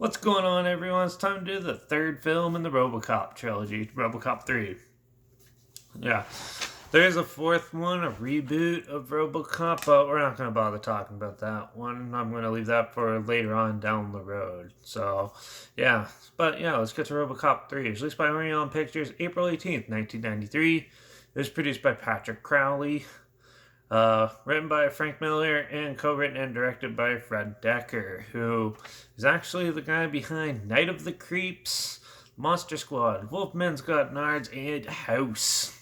What's going on, everyone? It's time to do the third film in the Robocop trilogy, Robocop 3. Yeah. There's a fourth one, a reboot of Robocop, but we're not going to bother talking about that one. I'm going to leave that for later on down the road. So, yeah. But, yeah, let's get to Robocop 3. It was released by Orion Pictures April 18th, 1993. It was produced by Patrick Crowley. Written by Frank Miller and co-written and directed by Fred Decker, who is actually the guy behind Night of the Creeps, Monster Squad, Wolfman's Got Nards, and House,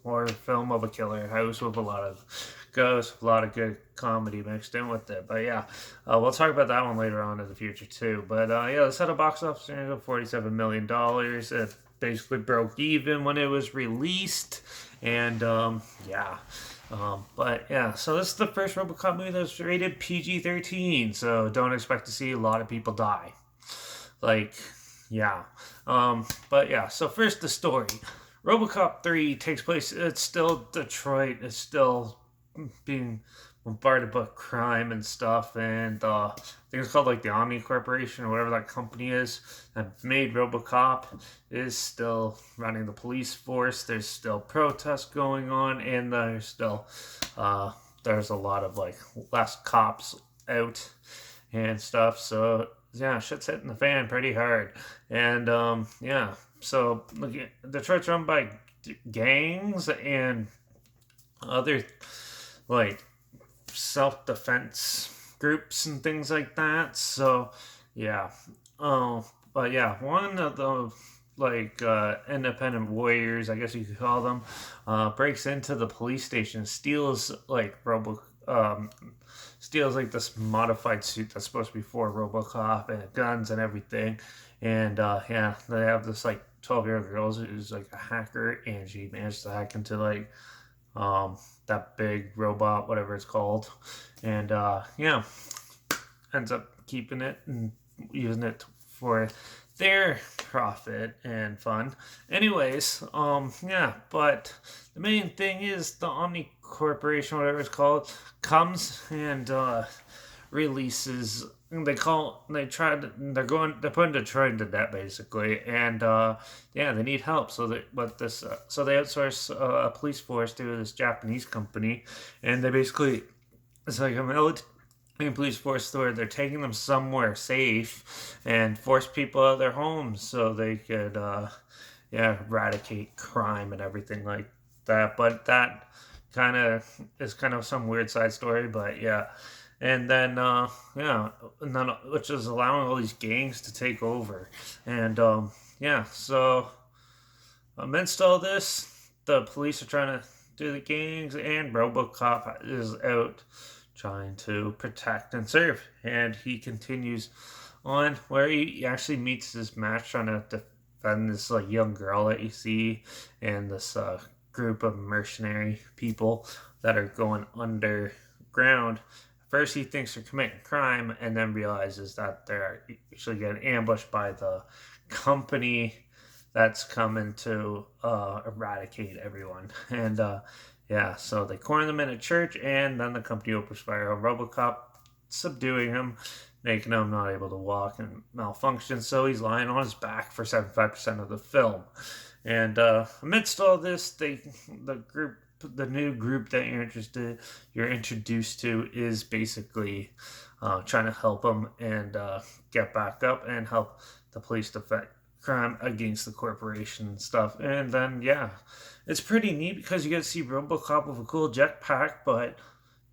or film of a killer house with a lot of ghosts, a lot of good comedy mixed in with it. But yeah, we'll talk about that one later on in the future too. But yeah, this had a box office of $47 million. It basically broke even when it was released, and yeah. But yeah, so this is the first Robocop movie that's rated PG-13, so don't expect to see a lot of people die. Like, yeah. But yeah, so first the story. Robocop 3 takes place, it's still Detroit, it's still being bombarded by crime and stuff, and I think it's called like the Omni Corporation or whatever that company is that made Robocop is still running the police force. There's still protests going on, and there's a lot of like less cops out and stuff. So yeah, shit's hitting the fan pretty hard, and yeah. So look, Detroit's run by gangs and other like self-defense groups and things like that. So yeah. But yeah, one of the independent warriors, I guess you could call them, breaks into the police station, steals like this modified suit that's supposed to be for Robocop and guns and everything. And yeah, they have this like 12-year-old girl who's like a hacker, and she managed to hack into like that big robot, whatever it's called, and yeah, ends up keeping it and using it for their profit and fun. Anyways, yeah, but the main thing is the Omni Corporation, whatever it's called, comes and releases. They're putting Detroit into debt basically, and yeah, they need help. So they outsource a police force to this Japanese company, and they basically it's like a military police force where they're taking them somewhere safe and force people out of their homes so they could yeah, eradicate crime and everything like that. But that kind of some weird side story. But yeah, and then yeah, and then which is allowing all these gangs to take over, and yeah, so amidst all this, the police are trying to do the gangs, and RoboCop is out trying to protect and serve, and he continues on where he actually meets this match trying to defend this like young girl that you see, and this group of mercenary people that are going underground. First, he thinks they're committing crime, and then realizes that they're actually getting ambushed by the company that's coming to eradicate everyone. And yeah, so they corner them in a church, and then the company opens fire on Robocop, subduing him, making him not able to walk and malfunction. So he's lying on his back for 75% of the film. And amidst all this, the new group that you're introduced to is basically trying to help him and get back up and help the police defend crime against the corporation and stuff. And then yeah, it's pretty neat because you get to see RoboCop with a cool jetpack, but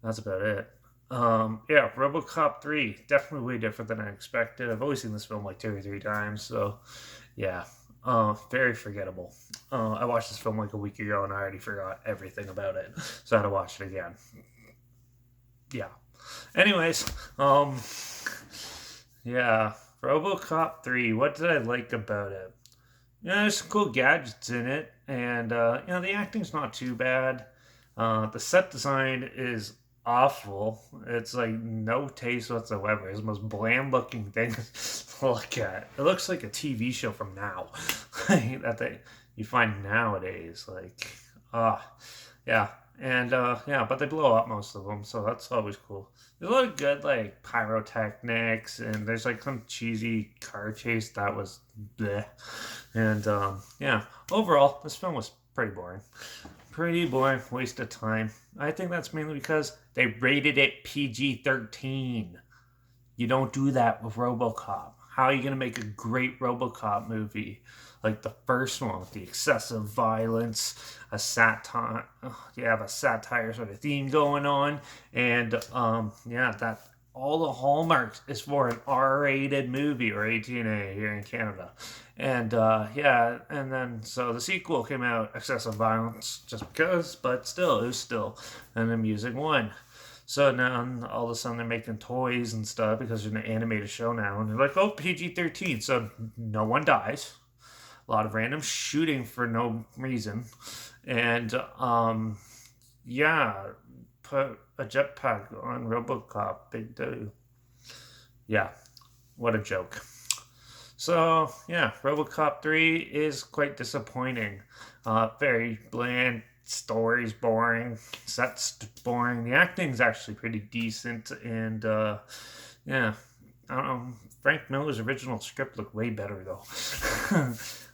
that's about it. Yeah, RoboCop 3 definitely way different than I expected. I've always seen this film like 2 or 3 times, so yeah, very forgettable. I watched this film like a week ago and I already forgot everything about it, so I had to watch it again. Yeah. Anyways, yeah, RoboCop 3. What did I like about it? Yeah, there's some cool gadgets in it, and the acting's not too bad. The set design is awful. It's like no taste whatsoever. It's the most bland looking thing to look at. It looks like a TV show from now that you find nowadays. Like, yeah. And yeah, but they blow up most of them, so that's always cool. There's a lot of good like pyrotechnics, and there's like some cheesy car chase that was bleh. And yeah, overall, this film was pretty boring. Pretty boring, waste of time. I think that's mainly because they rated it PG-13. You don't do that with Robocop. How are you going to make a great Robocop movie? Like the first one with the excessive violence, a satire, you have a satire sort of theme going on, and yeah, that all the hallmarks is for an R-rated movie or 18A here in Canada, and yeah, and then so the sequel came out, excessive violence, just because, but still, it was still an amusing one. So now all of a sudden they're making toys and stuff because they're an animated show now, and they're like, oh, PG-13, so no one dies. A lot of random shooting for no reason, and yeah, put a jetpack on RoboCop, big deal. Yeah, what a joke. So yeah, RoboCop 3 is quite disappointing. Very bland. Story's boring. Sets boring. The acting's actually pretty decent, and yeah, I don't know. Frank Miller's original script looked way better though.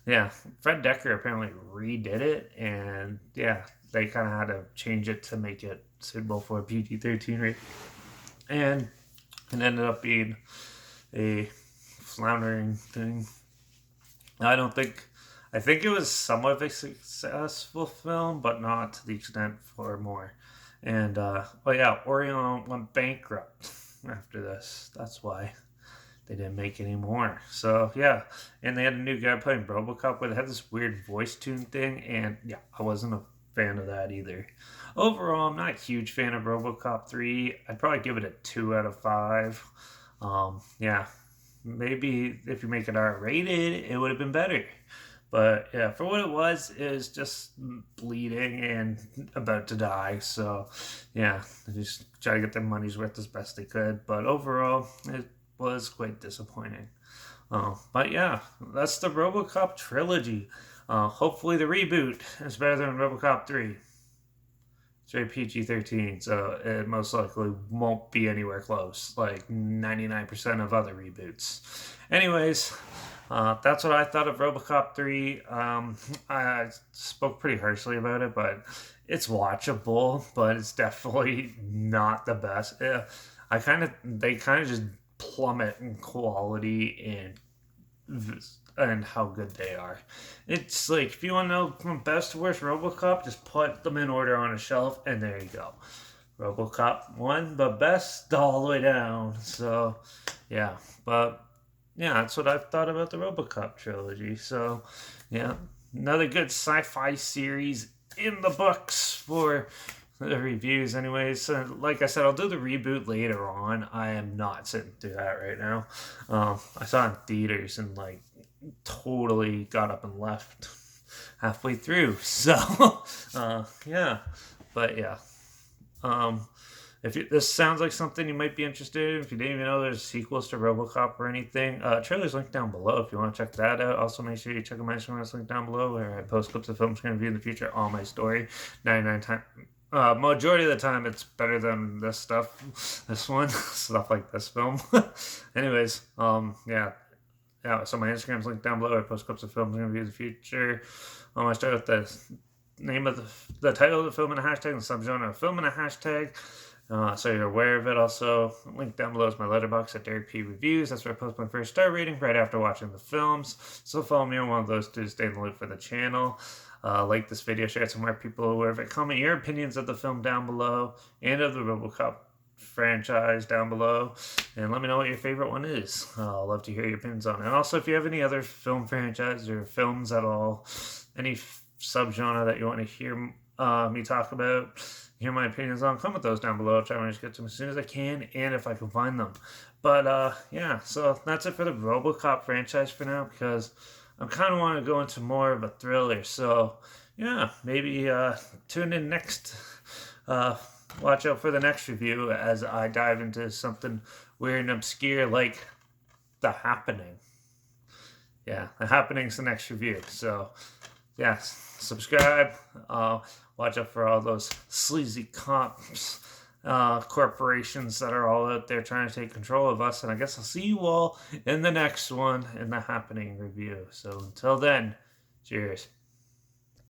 Yeah, Fred Decker apparently redid it, and yeah, they kind of had to change it to make it suitable for a PG-13 rate, and it ended up being a floundering thing. I don't think. I think it was somewhat of a successful film, but not to the extent for more. And well, yeah, Orion went bankrupt after this. That's why they didn't make any more. So yeah, and they had a new guy playing RoboCop, but it had this weird voice tune thing, and yeah, I wasn't a fan of that either. Overall, I'm not a huge fan of RoboCop 3. I'd probably give it a 2 out of 5. Yeah, maybe if you make it R rated, it would have been better. But yeah, for what it was just bleeding and about to die. So yeah, they just try to get their money's worth as best they could. But overall, it was quite disappointing. But yeah, that's the RoboCop trilogy. Hopefully, the reboot is better than RoboCop 3. It's rated PG-13, so it most likely won't be anywhere close, like 99% of other reboots. Anyways, that's what I thought of RoboCop 3. I spoke pretty harshly about it, but it's watchable, but it's definitely not the best. They kind of just plummet in quality and how good they are. It's like if you want to know from best to worst RoboCop, just put them in order on a shelf, and there you go. RoboCop 1, but best all the way down. So, yeah, but yeah, that's what I've thought about the RoboCop trilogy. So, yeah, another good sci-fi series in the books for the reviews. Anyways, so like I said, I'll do the reboot later on. I am not sitting through that right now. I saw it in theaters and like totally got up and left halfway through. So, yeah, but yeah. Um, this sounds like something you might be interested in, if you didn't even know there's sequels to RoboCop or anything, trailer's linked down below if you want to check that out. Also, make sure you check out my Instagram link down below where I post clips of films going to review in the future. All my story, 99 times. Majority of the time, it's better than this stuff. This one, stuff like this film. Anyways, yeah. So my Instagram's linked down below. I post clips of films going to review in the future. I start with the name of the title of the film and a hashtag and subgenre of film and a hashtag. So you're aware of it. Also, link down below is my Letterbox at Derek P Reviews. That's where I post my first star rating right after watching the films. So follow me on one of those two to stay in the loop for the channel. Like this video, share it so more people are aware of it. Comment your opinions of the film down below and of the Robocop franchise down below, and let me know what your favorite one is. I'll love to hear your opinions on it. And also, if you have any other film franchises or films at all, any subgenre that you want to hear me talk about, hear my opinions on, comment those down below. I'll try to get to them as soon as I can and if I can find them. But yeah, so that's it for the Robocop franchise for now, because I kind of want to go into more of a thriller. So yeah, maybe tune in next. Watch out for the next review as I dive into something weird and obscure like The Happening. Yeah, The Happening's the next review. So, yeah, subscribe. watch out for all those sleazy cops, corporations that are all out there trying to take control of us. And I guess I'll see you all in the next one in the Happening Review. So until then, cheers.